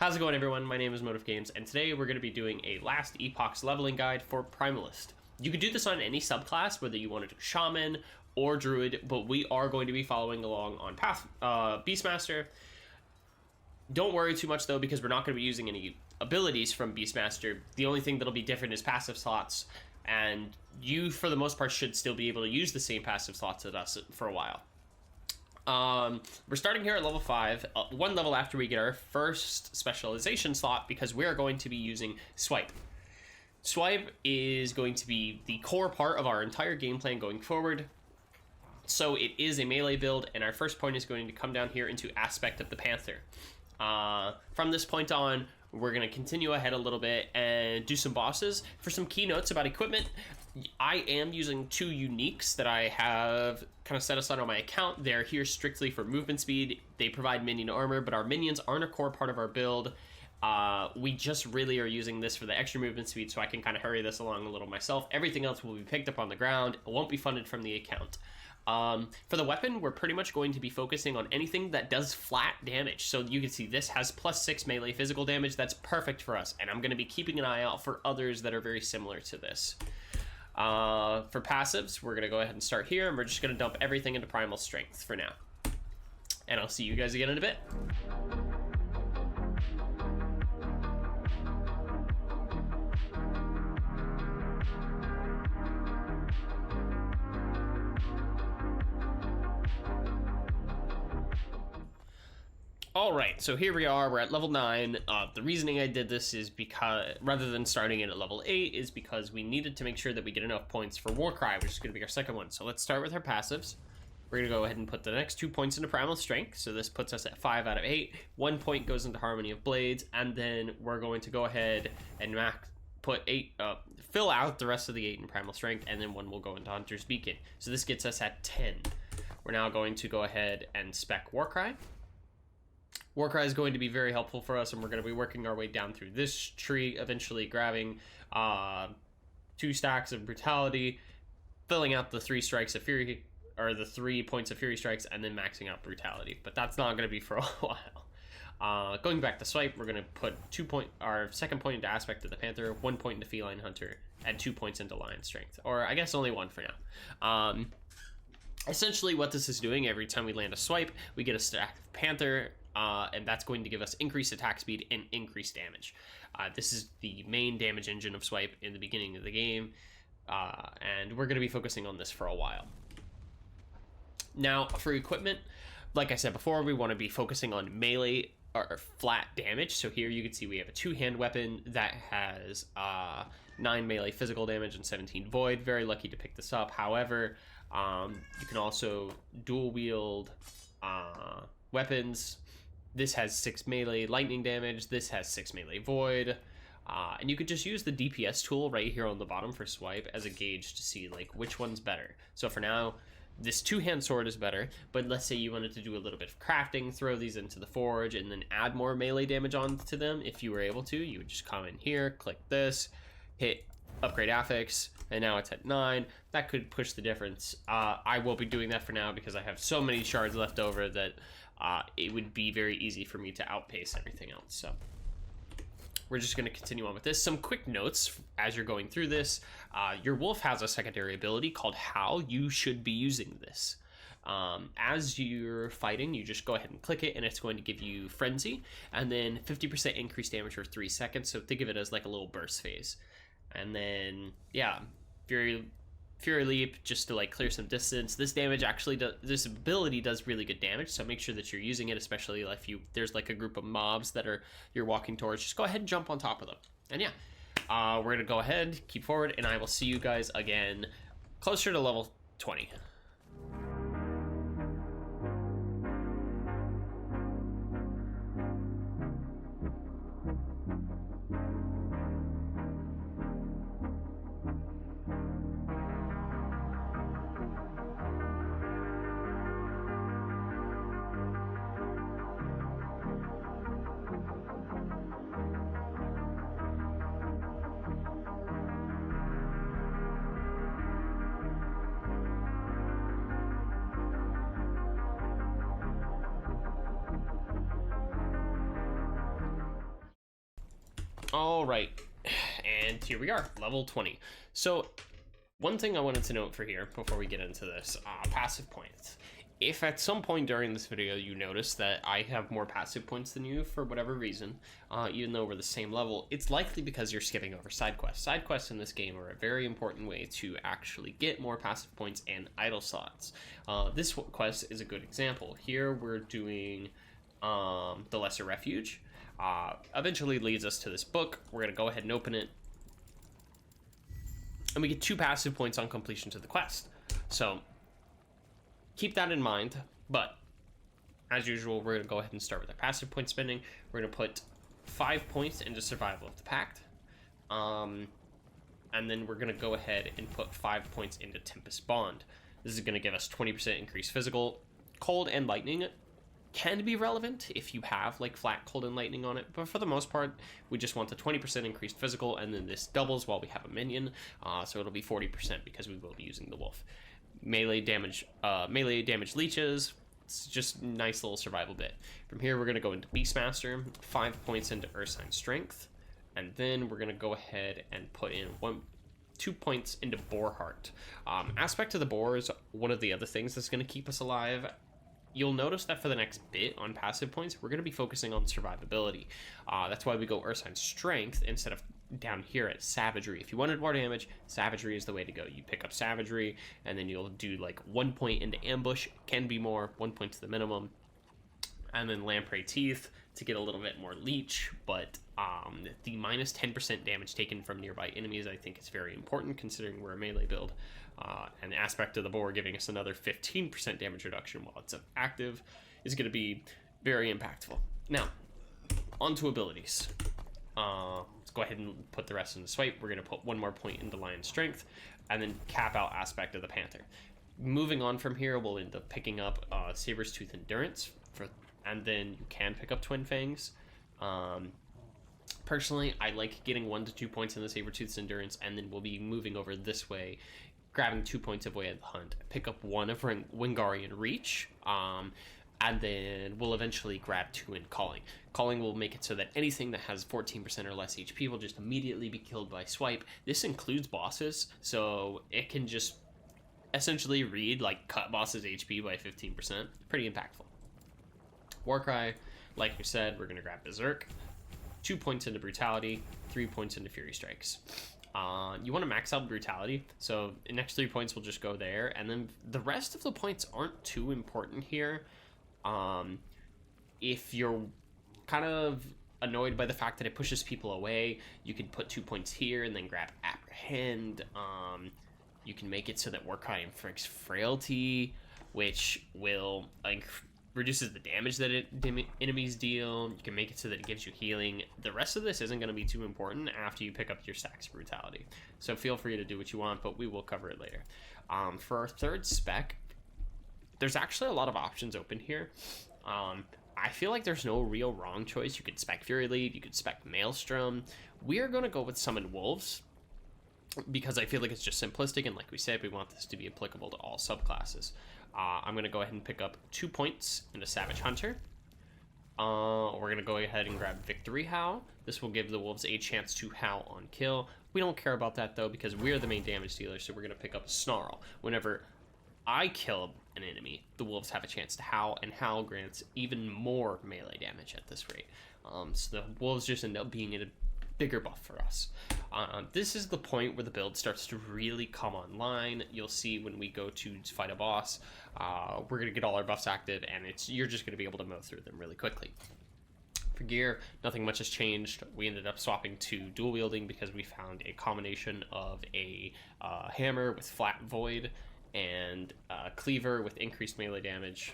How's it going, everyone? My name is Motive Games, and today we're going to be doing a last Epoch's leveling guide for Primalist. You can do this on any subclass, whether you want to do Shaman or Druid, but we are going to be following along on Beastmaster. Don't worry too much, though, because we're not going to be using any abilities from Beastmaster. The only thing that'll be different is passive slots, and you, for the most part, should still be able to use the same passive slots as us for a while. We're starting here at level 5, one level after we get our first specialization slot, because we are going to be using Swipe. Swipe is going to be the core part of our entire game plan going forward. So it is a melee build, and our first point is going to come down here into Aspect of the Panther. From this point on, we're going to continue ahead a little bit and do some bosses. For some keynotes about equipment, I am using 2 uniques that I have kind of set aside on my account. They're here strictly for movement speed. They provide minion armor, but our minions aren't a core part of our build. We just really are using this for the extra movement speed, so I can kind of hurry this along a little myself. Everything else will be picked up on the ground. It won't be funded from the account. For the weapon, we're pretty much going to be focusing on anything that does flat damage. So you can see this has +6 melee physical damage. That's perfect for us, and I'm going to be keeping an eye out for others that are very similar to this. For passives, we're going to go ahead and start here, and we're just going to dump everything into Primal Strength for now. And I'll see you guys again in a bit. All right, so here we are, we're at level 9. The reasoning I did this is because, rather than starting it at level 8, is because we needed to make sure that we get enough points for Warcry, which is going to be our second one. So let's start with our passives. We're going to go ahead and put the next 2 points into Primal Strength, so this puts us at 5 out of 8. 1 point goes into Harmony of Blades, and then we're going to go ahead and fill out the rest of the 8 in Primal Strength, and then 1 will go into Hunter's Beacon. So this gets us at 10. We're now going to go ahead and spec Warcry. Warcry is going to be very helpful for us, and we're going to be working our way down through this tree, eventually grabbing 2 stacks of Brutality, filling out the 3 strikes of Fury, or the 3 points of Fury strikes, and then maxing out Brutality. But that's not going to be for a while. Going back to Swipe, we're going to put our second point into Aspect of the Panther, 1 point into Feline Hunter, and 2 points into Lion Strength. Or I guess only 1 for now. Essentially, what this is doing, every time we land a Swipe, we get a stack of Panther, and that's going to give us increased attack speed and increased damage. This is the main damage engine of Swipe in the beginning of the game, and we're going to be focusing on this for a while. Now, for equipment, like I said before, we want to be focusing on melee or flat damage. So here you can see we have a 2-hand weapon that has 9 melee physical damage and 17 void. Very lucky to pick this up. However, you can also dual wield weapons. This has 6 melee lightning damage. This has 6 melee void. And you could just use the DPS tool right here on the bottom for Swipe as a gauge to see like which one's better. So for now, this 2-hand sword is better, but let's say you wanted to do a little bit of crafting, throw these into the forge, and then add more melee damage onto them. If you were able to, you would just come in here, click this, hit upgrade affix, and now it's at 9. That could push the difference. I will be doing that for now because I have so many shards left over that it would be very easy for me to outpace everything else. So we're just going to continue on with this. Some quick notes as you're going through this. Your wolf has a secondary ability called How. You should be using this. As you're fighting, you just go ahead and click it, and it's going to give you Frenzy, and then 50% increased damage for 3 seconds. So think of it as like a little burst phase. And then, yeah, Fury Leap, just to like clear some distance. This this ability does really good damage, so make sure that you're using it, especially if there's like a group of mobs that you're walking towards. Just go ahead and jump on top of them. And yeah, we're gonna go ahead, keep forward, and I will see you guys again closer to level 20. All right, and here we are, level 20. So one thing I wanted to note for here before we get into this, passive points. If at some point during this video you notice that I have more passive points than you for whatever reason, even though we're the same level, it's likely because you're skipping over side quests. Side quests in this game are a very important way to actually get more passive points and idle slots. This quest is a good example. Here we're doing the Lesser Refuge. Eventually leads us to this book. We're going to go ahead and open it. And we get 2 passive points on completion to the quest. So keep that in mind, but as usual, we're going to go ahead and start with our passive point spending. We're going to put 5 points into Survival of the Pact. And then we're going to go ahead and put 5 points into Tempest Bond. This is going to give us 20% increased physical. Cold and lightning can be relevant if you have like flat cold and lightning on it, but for the most part we just want the 20% increased physical, and then this doubles while we have a minion, so it'll be 40% because we will be using the wolf. Melee damage leeches. It's just a nice little survival bit. From here we're going to go into Beastmaster, 5 points into Ursine Strength, and then we're going to go ahead and put in 2 points into Boarheart. Aspect of the Boar is one of the other things that's going to keep us alive. You'll notice that for the next bit on passive points, we're going to be focusing on survivability. That's why we go Ursine Strength instead of down here at Savagery. If you wanted more damage, Savagery is the way to go. You pick up Savagery, and then you'll do like 1 point into Ambush, can be more, 1 point to the minimum. And then Lamprey Teeth to get a little bit more leech, but the minus 10% damage taken from nearby enemies I think is very important considering we're a melee build. An aspect of the boar giving us another 15% damage reduction while it's active is going to be very impactful. Now, onto abilities. Let's go ahead and put the rest into Swipe. We're going to put 1 more point into Lion Strength, and then cap out aspect of the Panther. Moving on from here, we'll end up picking up Saber's Tooth Endurance, and then you can pick up Twin Fangs. Personally, I like getting 1 to 2 points in the Sabertooth's Endurance, and then we'll be moving over this way, grabbing 2 points of Way of the Hunt, pick up 1 of Wingarian Reach, and then we'll eventually grab 2 in Calling. Calling will make it so that anything that has 14% or less HP will just immediately be killed by Swipe. This includes bosses, so it can just essentially read, like, cut bosses' HP by 15%. Pretty impactful. Warcry, like we said, we're going to grab Berserk. 2 points into Brutality, 3 points into Fury Strikes. You want to max out Brutality, so the next 3 points will just go there, and then the rest of the points aren't too important here. If you're kind of annoyed by the fact that it pushes people away, you can put 2 points here and then grab Apprehend. You can make it so that Warcry inflicts Frailty, which will reduces the damage that enemies deal. You can make it so that it gives you healing. The rest of this isn't going to be too important after you pick up your stacks of Brutality. So feel free to do what you want, but we will cover it later. For our third spec, there's actually a lot of options open here. I feel like there's no real wrong choice. You could spec Fury Lead, you could spec Maelstrom. We are going to go with Summon Wolves because I feel like it's just simplistic, and like we said, we want this to be applicable to all subclasses. I'm going to go ahead and pick up 2 points into Savage Hunter. We're going to go ahead and grab Victory Howl. This will give the wolves a chance to howl on kill. We don't care about that though because we're the main damage dealer, so we're going to pick up a Snarl. Whenever I kill an enemy, the wolves have a chance to howl, and howl grants even more melee damage at this rate. So the wolves just end up being in a bigger buff for us. This is the point where the build starts to really come online. You'll see when we go to fight a boss, we're going to get all our buffs active, and you're just going to be able to mow through them really quickly. For gear, nothing much has changed. We ended up swapping to dual wielding because we found a combination of a hammer with flat void and a cleaver with increased melee damage.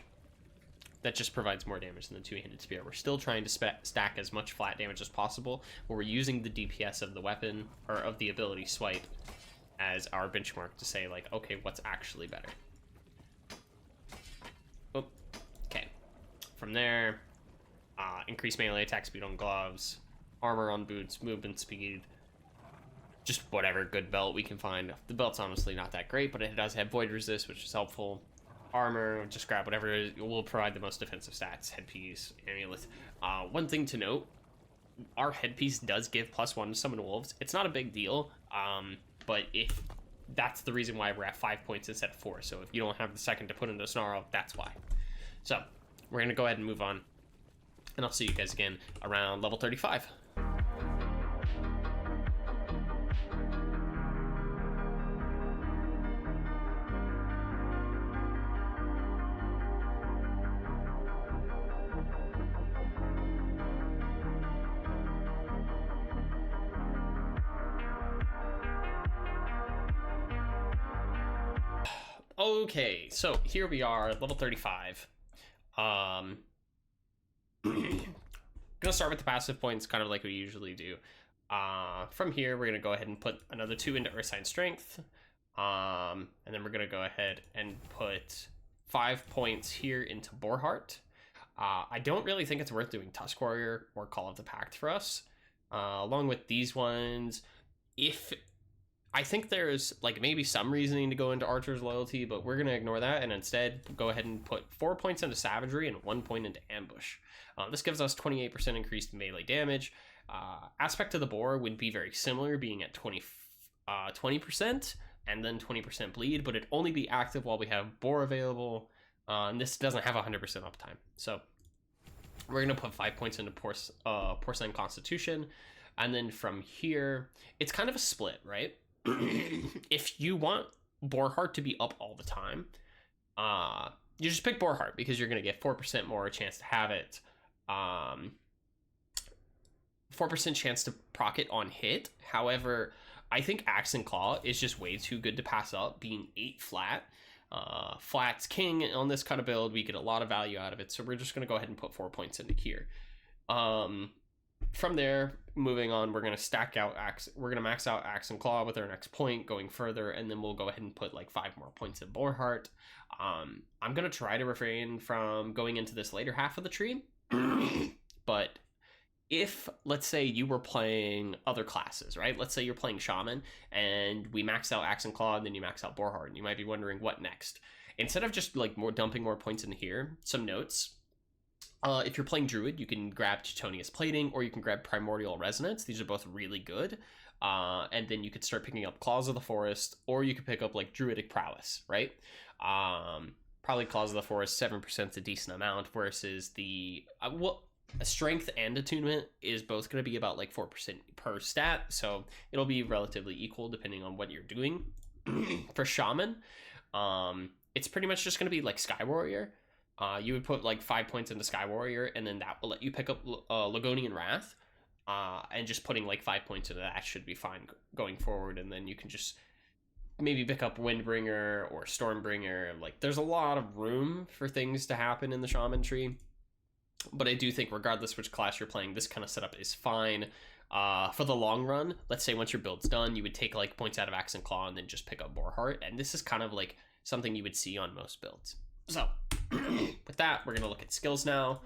That just provides more damage than the two-handed spear. We're still trying to stack as much flat damage as possible, but we're using the DPS of the weapon, or of the ability Swipe, as our benchmark to say, like, okay, what's actually better? Oh, okay. From there, increased melee attack speed on gloves, armor on boots, movement speed, just whatever good belt we can find. The belt's honestly not that great, but it does have void resist, which is helpful. Armor, just grab whatever will provide the most defensive stats. Headpiece, amulet. One thing to note, our headpiece does give +1 to summon wolves. It's not a big deal, but if that's the reason why we're at 5 points instead of 4. So if you don't have the second to put into Snarl, that's why. So we're going to go ahead and move on, and I'll see you guys again around level 35. Okay, so here we are at level 35. Gonna start with the passive points, kind of like we usually do. From here, we're gonna go ahead and put another 2 into Earth Sign Strength. And then we're gonna go ahead and put 5 points here into Boarheart. I don't really think it's worth doing Tusk Warrior or Call of the Pact for us. Along with these ones, I think there's like maybe some reasoning to go into Archer's Loyalty, but we're going to ignore that and instead go ahead and put 4 points into Savagery and 1 point into Ambush. This gives us 28% increased melee damage. Aspect of the Boar would be very similar, being at 20% and then 20% bleed, but it'd only be active while we have Boar available. And this doesn't have 100% uptime. So we're going to put 5 points into Porcelain Constitution. And then from here, it's kind of a split, right? If you want Boarheart to be up all the time, you just pick Boarheart because you're going to get 4% more chance to have it. 4% chance to proc it on hit. However, I think Axe and Claw is just way too good to pass up, being 8 flat. Flat's king on this kind of build. We get a lot of value out of it, so we're just going to go ahead and put 4 points into here. From there, moving on, we're going to stack out Axe. We're going to max out Axe and Claw with our next point going further, and then we'll go ahead and put like 5 more points in Boarheart. I'm going to try to refrain from going into this later half of the tree, but if, let's say, you were playing other classes, right? Let's say you're playing Shaman, and we max out Axe and Claw, and then you max out Boarheart, and you might be wondering what next. Instead of just like dumping more points in here, some notes. If you're playing Druid, you can grab Teutonius Plating, or you can grab Primordial Resonance. These are both really good. And then you could start picking up Claws of the Forest, or you could pick up like Druidic Prowess, right? Probably Claws of the Forest, 7% is a decent amount, versus the Strength and Attunement is both going to be about like 4% per stat, so it'll be relatively equal depending on what you're doing. For Shaman, it's pretty much just going to be like Sky Warrior. You would put like 5 points into Sky Warrior, and then that will let you pick up Ligonian Wrath, and just putting like 5 points into that should be fine going forward. And then you can just maybe pick up Windbringer or Stormbringer. Like, there's a lot of room for things to happen in the Shaman tree, but I do think regardless which class you're playing, this kind of setup is fine. For the long run, let's say once your build's done, you would take like points out of Axe and Claw and then just pick up Boarheart, and this is kind of like something you would see on most builds. So with that, we're going to look at skills now.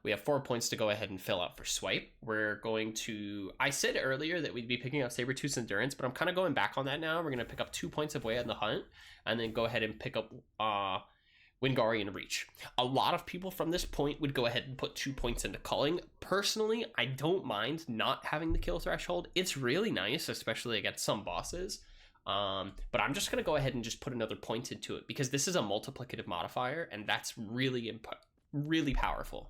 We have 4 points to go ahead and fill out for Swipe. We're going to... I said earlier that we'd be picking up Sabertooth's Endurance, but I'm kind of going back on that now. We're going to pick up 2 points of Way on the Hunt, and then go ahead and pick up Wingarian Reach. A lot of people from this point would go ahead and put 2 points into Culling. Personally, I don't mind not having the kill threshold. It's really nice, especially against some bosses. But I'm just going to go ahead and just put another point into it, because this is a multiplicative modifier, and that's really powerful.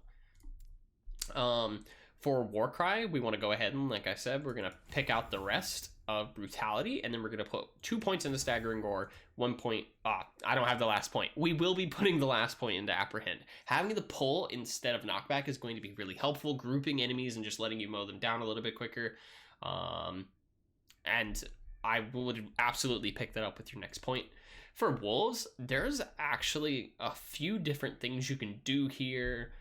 For Warcry, we want to go ahead and, like I said, we're going to pick out the rest of Brutality, and then we're going to put 2 points into Staggering Gore, 1 point... I don't have the last point. We will be putting the last point into Apprehend. Having the pull instead of knockback is going to be really helpful, grouping enemies and just letting you mow them down a little bit quicker. And I would absolutely pick that up with your next point. For Wolves, there's actually a few different things you can do here.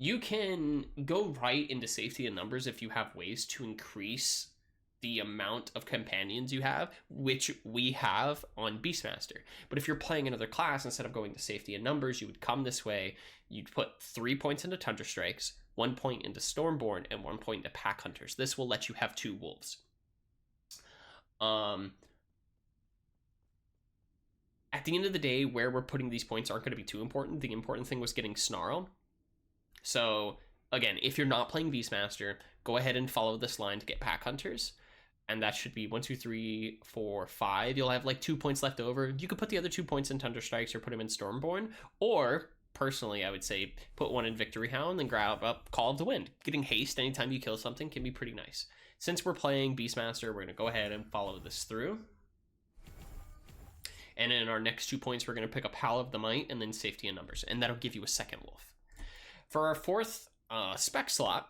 You can go right into Safety and Numbers if you have ways to increase the amount of companions you have, which we have on Beastmaster. But if you're playing another class, instead of going to Safety and Numbers, you would come this way. You'd put 3 points into Tundra Strikes, 1 point into Stormborn, and 1 point into Pack Hunters. This will let you have 2 wolves. At the end of the day, where we're putting these points aren't going to be too important. The important thing was getting Snarl. So again, if you're not playing Beastmaster, go ahead and follow this line to get Pack Hunters. And that should be 1, 2, 3, 4, 5. You'll have like 2 points left over. You could put the other 2 points in Thunder Strikes or put them in Stormborn. Or, personally, I would say put 1 in Victory Hound and grab up Call of the Wind. Getting haste anytime you kill something can be pretty nice. Since we're playing Beastmaster, we're going to go ahead and follow this through. And in our next 2 points, we're going to pick up Howl of the Might and then Safety in Numbers. And that'll give you a second wolf. For our 4th spec slot,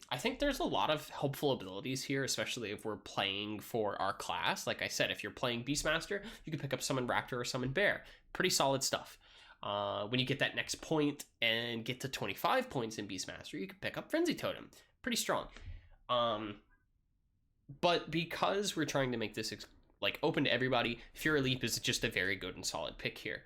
I think there's a lot of helpful abilities here, especially if we're playing for our class. Like I said, if you're playing Beastmaster, you can pick up Summon Raptor or Summon Bear. Pretty solid stuff. When you get that next point and get to 25 points in Beastmaster, you can pick up Frenzy Totem. Pretty strong. But because we're trying to make this like open to everybody, Fury Leap is just a very good and solid pick here.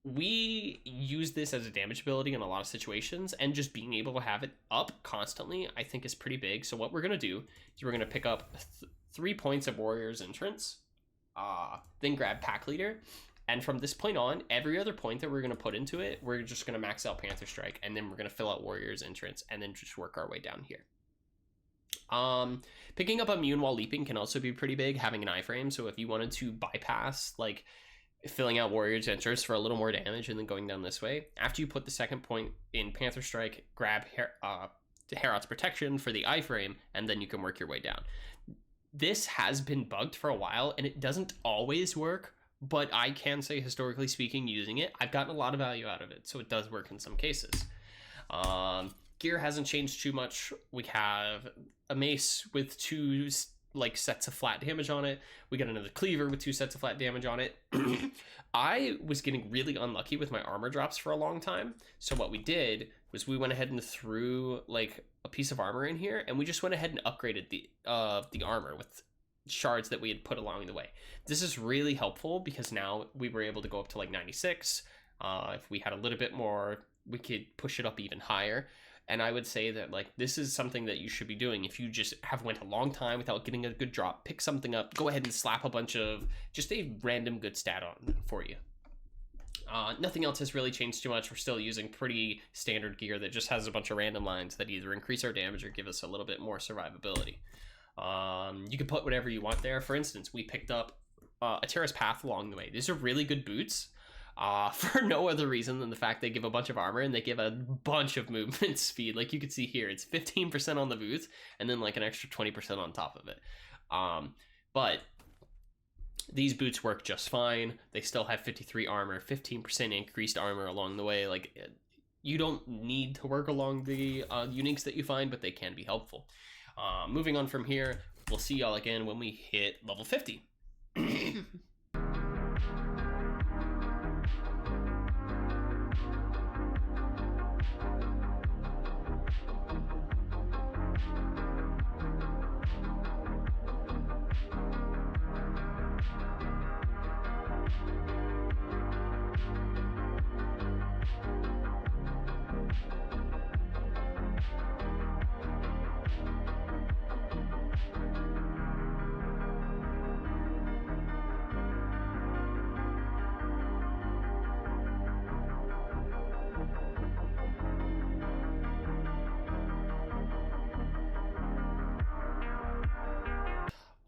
We use this as a damage ability in a lot of situations, and just being able to have it up constantly, I think, is pretty big. So what we're going to do is we're going to pick up 3 points of Warrior's Entrance, then grab Pack Leader, and from this point on, every other point that we're going to put into it, we're just going to max out Panther Strike, and then we're going to fill out Warrior's Entrance, and then just work our way down here. Picking up Immune while leaping can also be pretty big, having an iframe. So if you wanted to bypass, like, filling out Warrior's Entrance for a little more damage and then going down this way, after you put the second point in Panther Strike, grab Heorot's Protection for the iframe, and then you can work your way down. This has been bugged for a while, and it doesn't always work, but I can say, historically speaking, using it, I've gotten a lot of value out of it, so it does work in some cases. Gear hasn't changed too much. We have a mace with 2 like sets of flat damage on it. We got another cleaver with 2 sets of flat damage on it. I was getting really unlucky with my armor drops for a long time. So what we did was we went ahead and threw like a piece of armor in here, and we just went ahead and upgraded the armor with shards that we had put along the way. This is really helpful because now we were able to go up to like 96. If we had a little bit more, we could push it up even higher. And I would say that, like, this is something that you should be doing. If you just have went a long time without getting a good drop, pick something up, go ahead and slap a bunch of just a random good stat on for you. Nothing else has really changed too much. We're still using pretty standard gear that just has a bunch of random lines that either increase our damage or give us a little bit more survivability. You can put whatever you want there. For instance, we picked up a Terrace Path along the way. These are really good boots. For no other reason than the fact they give a bunch of armor and they give a bunch of movement speed. Like you can see here, it's 15% on the boots and then like an extra 20% on top of it. But these boots work just fine. They still have 53 armor, 15% increased armor along the way. Like, you don't need to work along the uniques that you find, but they can be helpful. Moving on from here, we'll see y'all again when we hit level 50.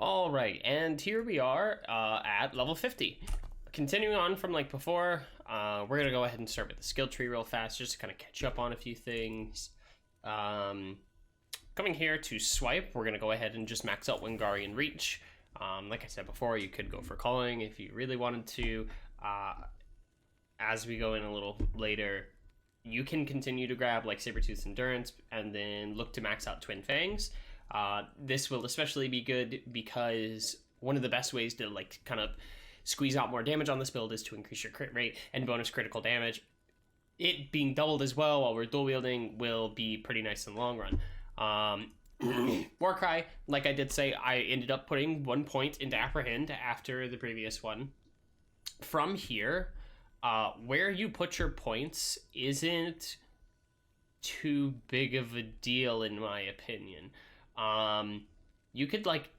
All right, and here we are at level 50. Continuing on from like before, we're gonna go ahead and start with the skill tree real fast, just to kind of catch up on a few things. Coming here to swipe, we're gonna go ahead and just max out Wingarian Reach. Like I said before, you could go for calling if you really wanted to. As we go in a little later, you can continue to grab like Sabertooth's Endurance and then look to max out Twin Fangs. This will especially be good because one of the best ways to like kind of squeeze out more damage on this build is to increase your crit rate and bonus critical damage. It being doubled as well while we're dual wielding will be pretty nice in the long run. Warcry, like I did say, I ended up putting 1 point into Apprehend after the previous one. From here, where you put your points isn't too big of a deal in my opinion. You could like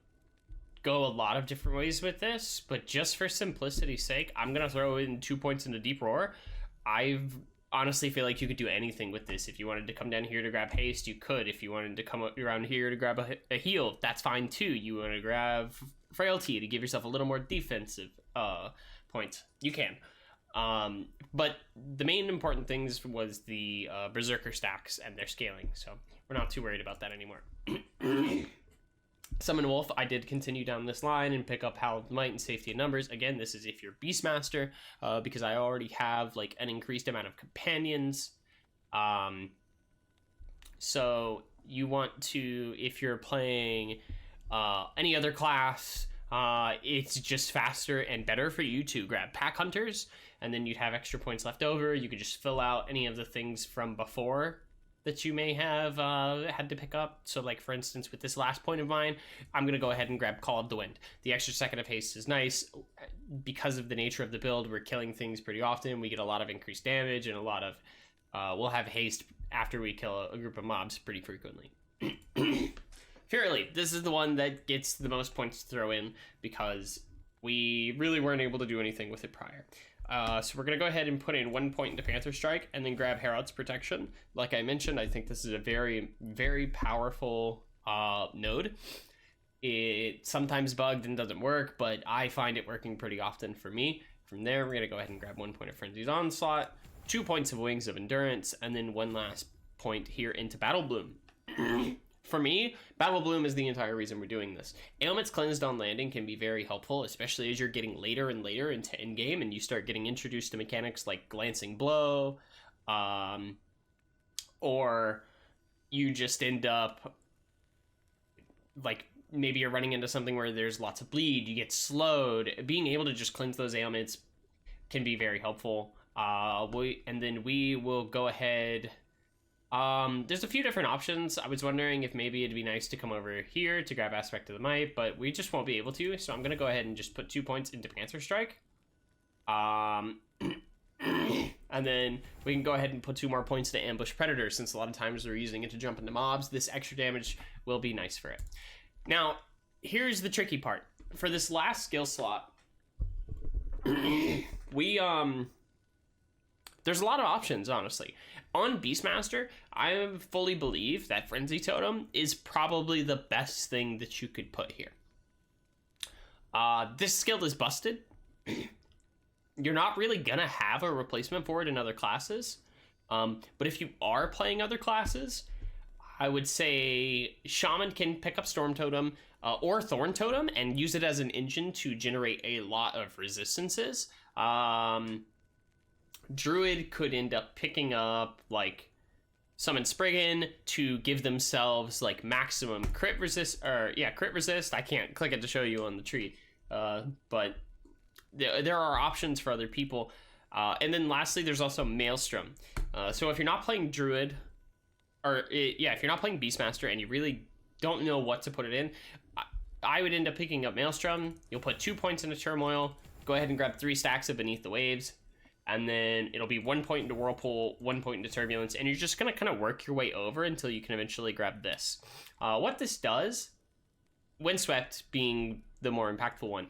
go a lot of different ways with this, but just for simplicity's sake, I'm gonna throw in 2 points into Deep Roar. I've honestly feel like you could do anything with this. If you wanted to come down here to grab haste, you could. If you wanted to come around here to grab a heal, that's fine too. You want to grab frailty to give yourself a little more defensive points, you can. But the main important things was the berserker stacks and their scaling, so we're not too worried about that anymore. Summon Wolf, I did continue down this line and pick up Hallowed Might and Safety in Numbers. Again, this is if you're Beastmaster, because I already have like an increased amount of companions. So you want to, if you're playing any other class, it's just faster and better for you to grab Pack Hunters, and then you'd have extra points left over. You could just fill out any of the things from before that you may have had to pick up. So like for instance with this last point of mine, I'm going to go ahead and grab Call of the Wind. The extra second of haste is nice. Because of the nature of the build, we're killing things pretty often. We get a lot of increased damage and a lot of we'll have haste after we kill a group of mobs pretty frequently. Furiously, this is the one that gets the most points to throw in because we really weren't able to do anything with it prior. So we're going to go ahead and put in 1 point into Panther Strike and then grab Herald's Protection. Like I mentioned, I think this is a very, very powerful node. It sometimes bugged and doesn't work, but I find it working pretty often for me. From there, we're going to go ahead and grab 1 point of Frenzy's Onslaught, 2 points of Wings of Endurance, and then one last point here into Battle Bloom. For me, Battle Bloom is the entire reason we're doing this. Ailments Cleansed on landing can be very helpful, especially as you're getting later and later into endgame and you start getting introduced to mechanics like Glancing Blow, or you just end up, like, maybe you're running into something where there's lots of bleed, you get slowed. Being able to just cleanse those ailments can be very helpful. And then we will go ahead... there's a few different options. I was wondering if maybe it'd be nice to come over here to grab Aspect of the Might, but we just won't be able to, so I'm going to go ahead and just put 2 points into Panther Strike. And then we can go ahead and put 2 more points to Ambush Predator, since a lot of times we're using it to jump into mobs. This extra damage will be nice for it. Now, here's the tricky part. For this last skill slot, there's a lot of options, honestly. On Beastmaster, I fully believe that Frenzy Totem is probably the best thing that you could put here. This skill is busted. You're not really gonna have a replacement for it in other classes. But if you are playing other classes, I would say Shaman can pick up Storm Totem or Thorn Totem and use it as an engine to generate a lot of resistances. Druid could end up picking up like Summon Spriggan to give themselves like maximum crit resist, or crit resist. I can't click it to show you on the tree, but there are options for other people. And then lastly, there's also Maelstrom. So if you're not playing Druid, or if you're not playing Beastmaster and you really don't know what to put it in, I would end up picking up Maelstrom. You'll put 2 points into Turmoil, go ahead and grab 3 stacks of Beneath the Waves, and then it'll be 1 point into Whirlpool, 1 point into Turbulence, and you're just going to kind of work your way over until you can eventually grab this. What this does, Windswept being the more impactful one,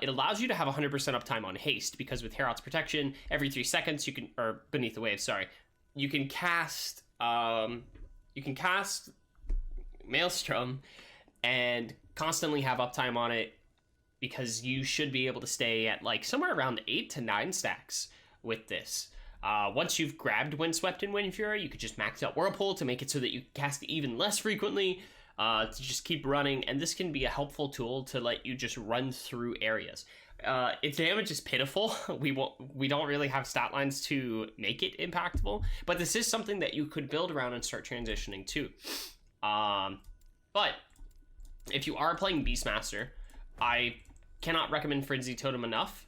it allows you to have 100% uptime on haste, because with Herald's Protection, every 3 seconds you can, or Beneath the Waves, sorry, you can cast Maelstrom and constantly have uptime on it, because you should be able to stay at like somewhere around 8 to 9 stacks with this. Once you've grabbed Windswept and Wind Fury, you could just max out Whirlpool to make it so that you cast it even less frequently, to just keep running, and this can be a helpful tool to let you just run through areas. Its damage is pitiful. We don't really have stat lines to make it impactful, but this is something that you could build around and start transitioning to. But if you are playing Beastmaster, I cannot recommend Frenzy Totem enough.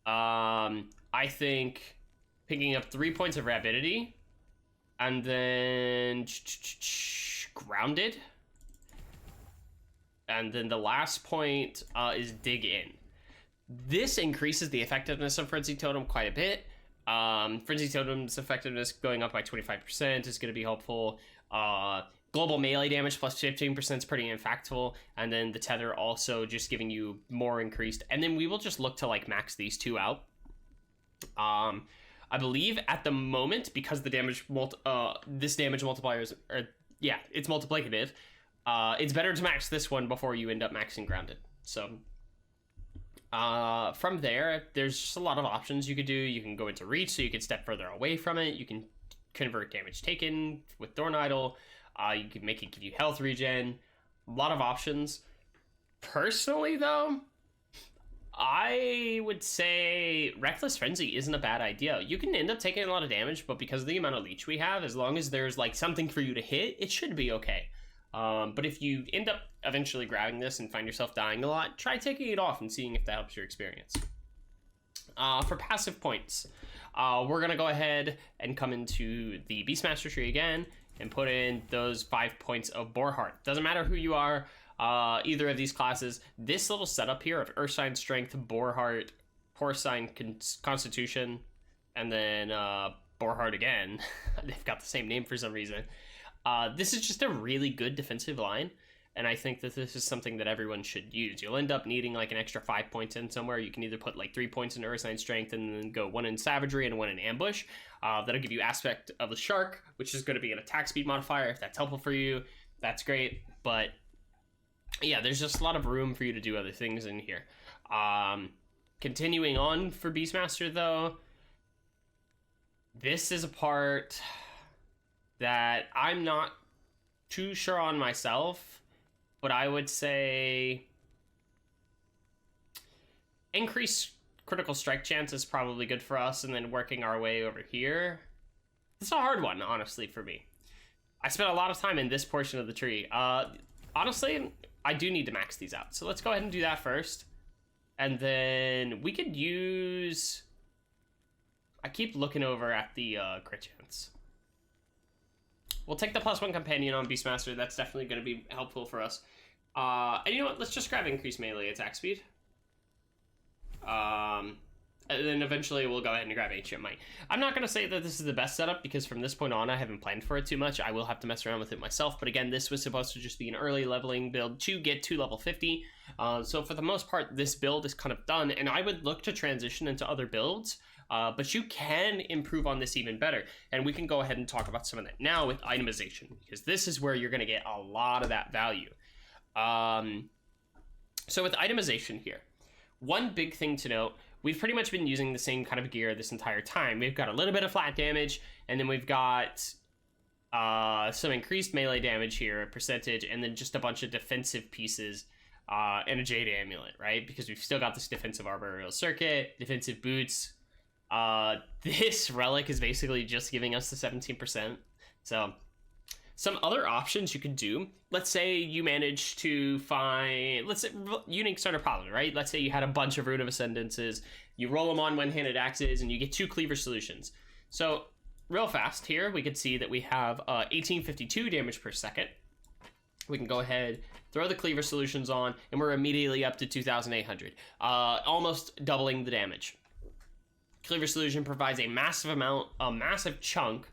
I think picking up 3 points of Rapidity and then Grounded, and then the last point is Dig In. This increases the effectiveness of Frenzy Totem quite a bit. Frenzy Totem's effectiveness going up by 25% is going to be helpful. Global melee damage plus 15% is pretty impactful, and then the tether also just giving you more increased. And then we will just look to like max these two out. I believe at the moment, because the damage this damage multiplier is, yeah, it's multiplicative. It's better to max this one before you end up maxing grounded. So from there, there's just a lot of options you could do. You can go into reach, so you can step further away from it. You can convert damage taken with Thorn Idol. You can make it give you health regen. A lot of options. Personally, though, I would say Reckless Frenzy isn't a bad idea. You can end up taking a lot of damage, but because of the amount of leech we have, as long as there's like something for you to hit, it should be okay. But if you end up eventually grabbing this and find yourself dying a lot, try taking it off and seeing if that helps your experience. For passive points, we're going to go ahead and come into the Beastmaster tree again and put in those 5 points of Boarheart. Doesn't matter who you are, either of these classes. This little setup here of Earthsign Strength, Boarheart, Porcine Constitution, and then Boarheart again. They've got the same name for some reason. This is just a really good defensive line, and I think that this is something that everyone should use. You'll end up needing like an extra 5 points in somewhere. You can either put like 3 points in Earthsign Strength and then go 1 in Savagery and 1 in Ambush. That'll give you Aspect of the Shark, which is going to be an attack speed modifier. If that's helpful for you, that's great. But yeah, there's just a lot of room for you to do other things in here. Continuing on for Beastmaster, though, this is a part that I'm not too sure on myself, but I would say increase critical strike chance is probably good for us, and then working our way over here. It's a hard one, honestly, for me. I spent a lot of time in this portion of the tree. Honestly, I do need to max these out, so let's go ahead and do that first. And then we could use... I keep looking over at the crit chance. We'll take the +1 companion on Beastmaster. That's definitely going to be helpful for us. And you know what? Let's just grab increased melee attack speed. And then eventually we'll go ahead and grab Ancient Might. I'm not going to say that this is the best setup, because from this point on I haven't planned for it too much. I will have to mess around with it myself. But again, this was supposed to just be an early leveling build to get to level 50. So for the most part, this build is kind of done. And I would look to transition into other builds. But you can improve on this even better. And we can go ahead and talk about some of that now with itemization, because this is where you're going to get a lot of that value. So with itemization here, one big thing to note, we've pretty much been using the same kind of gear this entire time. We've got a little bit of flat damage, and then we've got some increased melee damage here, a percentage, and then just a bunch of defensive pieces and a Jade Amulet, right? Because we've still got this defensive arboreal circuit, defensive boots. This relic is basically just giving us the 17%. So some other options you could do, let's say you manage to find, let's say unique starter problem, right? Let's say you had a bunch of Rune of Ascendances, you roll them on one-handed axes, and you get 2 cleaver solutions. So real fast here, we could see that we have 1852 damage per second. We can go ahead, throw the cleaver solutions on, and we're immediately up to 2,800, almost doubling the damage. Cleaver Solution provides a massive chunk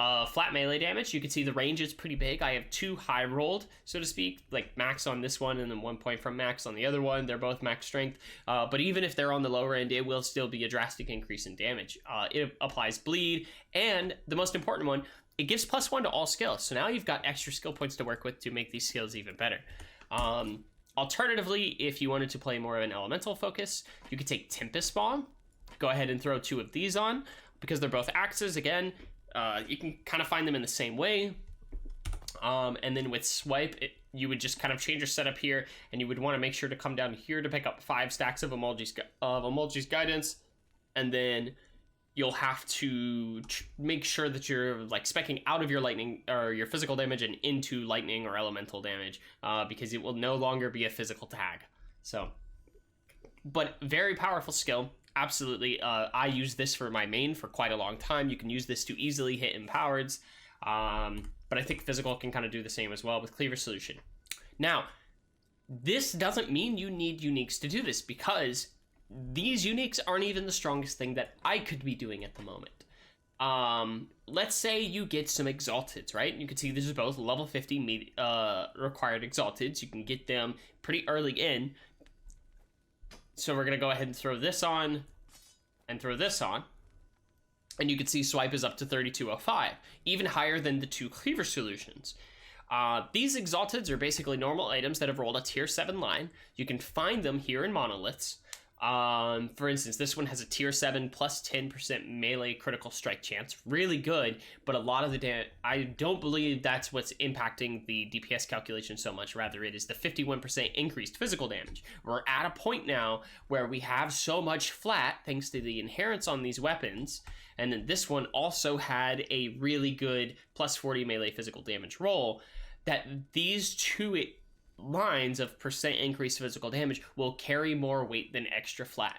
of flat melee damage. You can see the range is pretty big. I have 2 high rolled, so to speak, like max on this one and then 1 point from max on the other one. They're both max strength, but even if they're on the lower end, it will still be a drastic increase in damage. It applies bleed, and the most important one, it gives +1 to all skills. So now you've got extra skill points to work with to make these skills even better. Alternatively, if you wanted to play more of an elemental focus, you could take Tempest Bomb. Go ahead and throw 2 of these on, because they're both axes. Again, you can kind of find them in the same way. And then with Swipe, you would just kind of change your setup here, and you would want to make sure to come down here to pick up 5 stacks of Emulgi's Guidance, and then you'll have to make sure that you're like speccing out of your lightning or your physical damage and into lightning or elemental damage, because it will no longer be a physical tag. So, but very powerful skill. Absolutely. I use this for my main for quite a long time. You can use this to easily hit empowereds, but I think physical can kind of do the same as well with Cleaver Solution. Now, this doesn't mean you need uniques to do this, because these uniques aren't even the strongest thing that I could be doing at the moment. Let's say you get some Exalteds, right? You can see these are both level 50 required Exalteds. You can get them pretty early in. So we're going to go ahead and throw this on and throw this on. And you can see swipe is up to 3205, even higher than the 2 cleaver solutions. These exalteds are basically normal items that have rolled a tier 7 line. You can find them here in monoliths. For instance, this one has a tier 7 plus 10% melee critical strike chance. Really good, but a lot of the I don't believe that's what's impacting the DPS calculation so much. Rather, it is the 51% increased physical damage. We're at a point now where we have so much flat thanks to the inherents on these weapons. And then this one also had a really good plus 40 melee physical damage roll, that these two lines of percent increased physical damage will carry more weight than extra flat.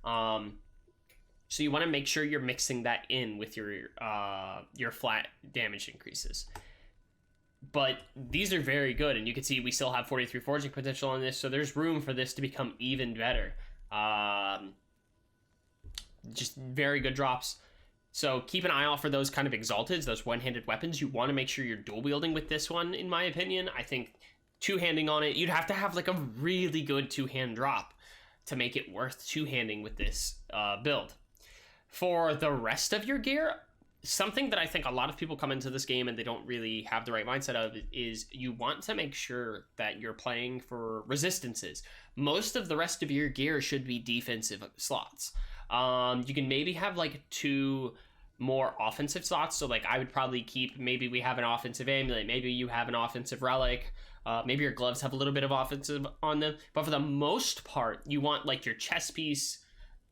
So you want to make sure you're mixing that in with your flat damage increases. But these are very good, and you can see we still have 43 forging potential on this, so there's room for this to become even better. Just very good drops. So keep an eye out for those kind of exalteds, those one-handed weapons. You want to make sure you're dual wielding with this one, in my opinion. I think two-handing on it, you'd have to have like a really good two-hand drop to make it worth two-handing with this build. For the rest of your gear, something that I think a lot of people come into this game and they don't really have the right mindset of is you want to make sure that you're playing for resistances. Most of the rest of your gear should be defensive slots. You can maybe have like 2 more offensive slots. So like I would probably keep, maybe we have an offensive amulet, maybe you have an offensive relic, maybe your gloves have a little bit of offensive on them. But for the most part, you want like your chest piece,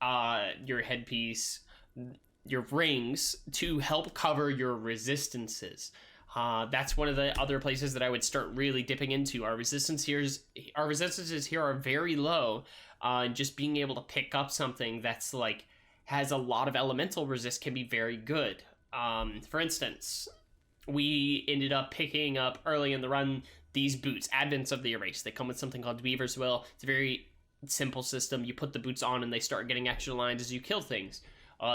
your headpiece, your rings to help cover your resistances. That's one of the other places that I would start really dipping into. Our resistances here are very low. Just being able to pick up something that's like has a lot of elemental resist can be very good. For instance, we ended up picking up early in the run these boots, Advents of the Erase. They come with something called Weaver's Will. It's a very simple system. You put the boots on and they start getting extra lines as you kill things.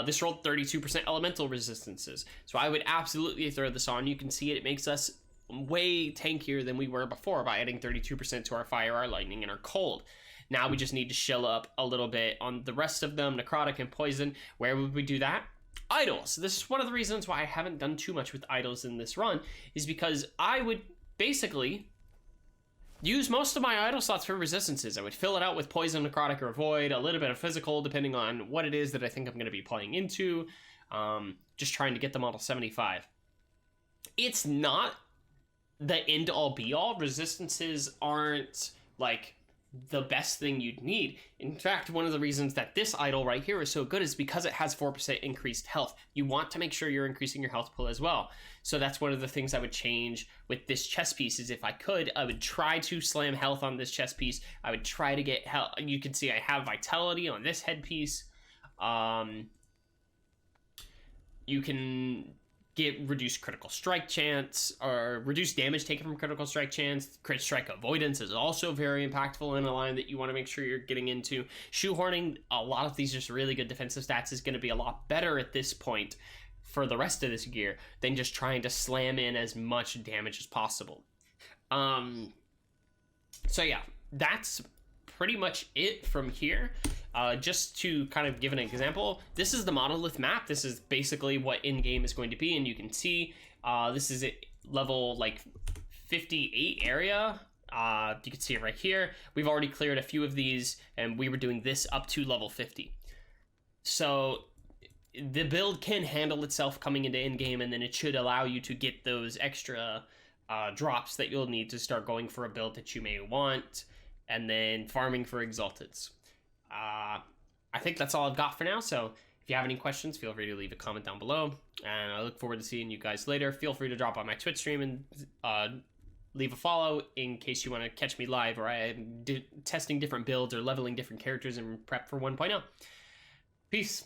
This rolled 32% elemental resistances, so I would absolutely throw this on. You can see it makes us way tankier than we were before by adding 32% to our fire, our lightning, and our cold. Now we just need to shill up a little bit on the rest of them, necrotic and poison. Where would we do that? Idols. This is one of the reasons why I haven't done too much with idols in this run, is because I would basically use most of my idol slots for resistances. I would fill it out with poison, necrotic, or void, a little bit of physical, depending on what it is that I think I'm going to be playing into. Just trying to get them all to 75. It's not the end-all be-all. Resistances aren't like the best thing you'd need. In fact, one of the reasons that this idol right here is so good is because it has 4% increased health. You want to make sure you're increasing your health pool as well. So that's one of the things I would change with this chest piece. Is if I could, I would try to slam health on this chest piece. I would try to get health. You can see I have vitality on this headpiece. You can get reduced critical strike chance, or reduced damage taken from critical strike chance. Crit strike avoidance is also very impactful in a line that you want to make sure you're getting into. Shoehorning, a lot of these just really good defensive stats, is going to be a lot better at this point for the rest of this gear than just trying to slam in as much damage as possible. So yeah, that's pretty much it from here. Just to kind of give an example, this is the monolith map. This is basically what in-game is going to be, and you can see this is at level like 58 area. You can see it right here. We've already cleared a few of these, and we were doing this up to level 50. So the build can handle itself coming into in-game, and then it should allow you to get those extra drops that you'll need to start going for a build that you may want, and then farming for exalteds. I think that's all I've got for now, so if you have any questions, feel free to leave a comment down below, and I look forward to seeing you guys later. Feel free to drop on my Twitch stream and leave a follow in case you want to catch me live, or I'm testing different builds or leveling different characters in prep for 1.0. Peace.